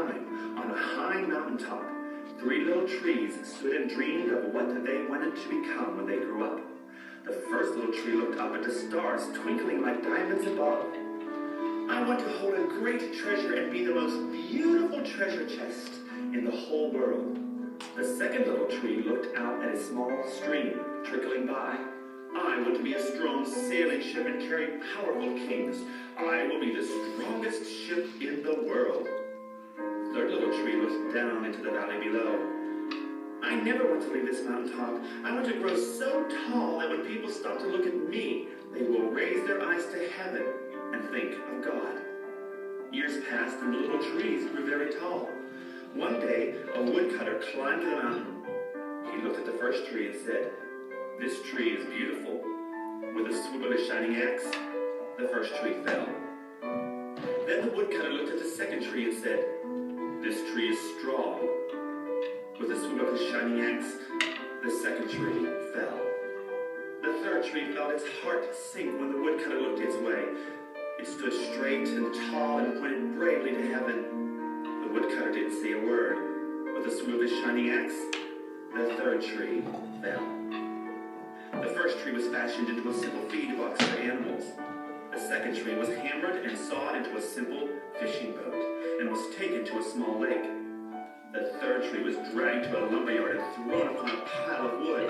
time, on a high mountaintop, three little trees stood and dreamed of what they wanted to become when they grew up. The first little tree looked up at the stars, twinkling like diamonds above. I want to hold a great treasure and be the most beautiful treasure chest in the whole world. The second little tree looked out at a small stream trickling by. I want to be a strong sailing ship and carry powerful kings. I will be the strongest ship in the world. The third little tree looked down into the valley below. I never want to leave this mountaintop. I want to grow so tall that when people stop to look at me, they will raise their eyes to heaven and think of God. Years passed and the little trees grew very tall. One day, a woodcutter climbed the mountain. He looked at the first tree and said, "This tree is beautiful." With a swoop of his shining axe, the first tree fell. Then the woodcutter looked at the second tree and said, "This tree is strong." With a swoop of his shining axe, the second tree fell. The third tree felt its heart sink when the woodcutter looked its way. It stood straight and tall and pointed bravely to heaven. The woodcutter didn't say a word. With a swoop of his shining axe, the third tree fell. The first tree was fashioned into a simple feed box for animals. The second tree was hammered and sawed into a simple fishing boat and was taken to a small lake. The third tree was dragged to a lumberyard and thrown upon a pile of wood.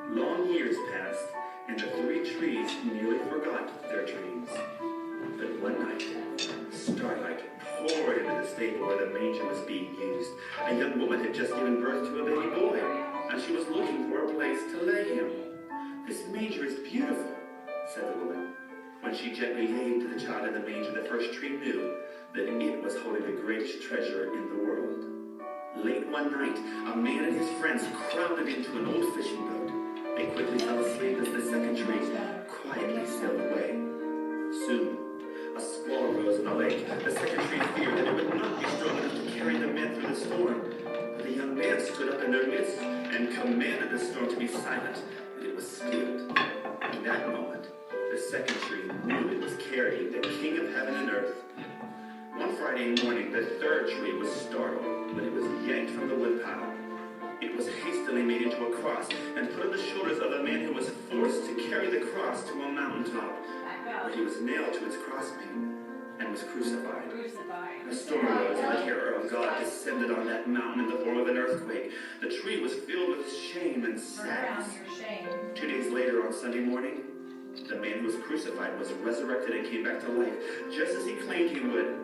Long years passed, and the three trees nearly forgot their dreams. But one night, starlight poured into the stable where the manger was being used. A young woman had just given birth to a baby boy, and she was looking for a place to lay him. "This manger is beautiful," said the woman. When she gently laid the child in the manger, the first tree knew that it was holding the greatest treasure in the world. Late one night, a man and his friends crowded into an old fishing boat. They quickly fell asleep as the second tree quietly sailed away. Soon, a squall rose in the lake. The second tree feared that it would not be strong enough to carry the men through the storm. But the young man stood up in their midst and commanded the storm to be silent, and it was stilled. In that moment, the second tree knew it was carrying the King of heaven and earth. One Friday morning, the third tree was startled when it was yanked from the woodpile. It was hastily made into a cross and put on the shoulders of a man who was forced to carry the cross to a mountaintop, where he was nailed to its crossbeam and was crucified. A storm arose and the terror of God descended on that mountain in the form of an earthquake. The tree was filled with shame and sadness. 2 days later, on Sunday morning, the man who was crucified was resurrected and came back to life, just as he claimed he would.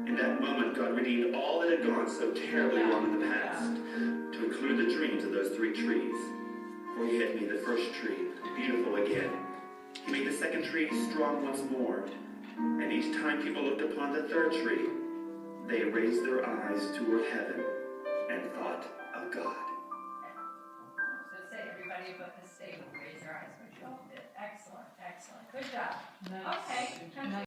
In that moment, God redeemed all that had gone so terribly wrong in the past, to include the dreams of those three trees. For he had made the first tree beautiful again. He made the second tree strong once more. And each time people looked upon the third tree, they raised their eyes toward heaven and thought of God. So say everybody but the state raise their eyes, which you all did. Excellent, excellent. Good job. Nice. Okay.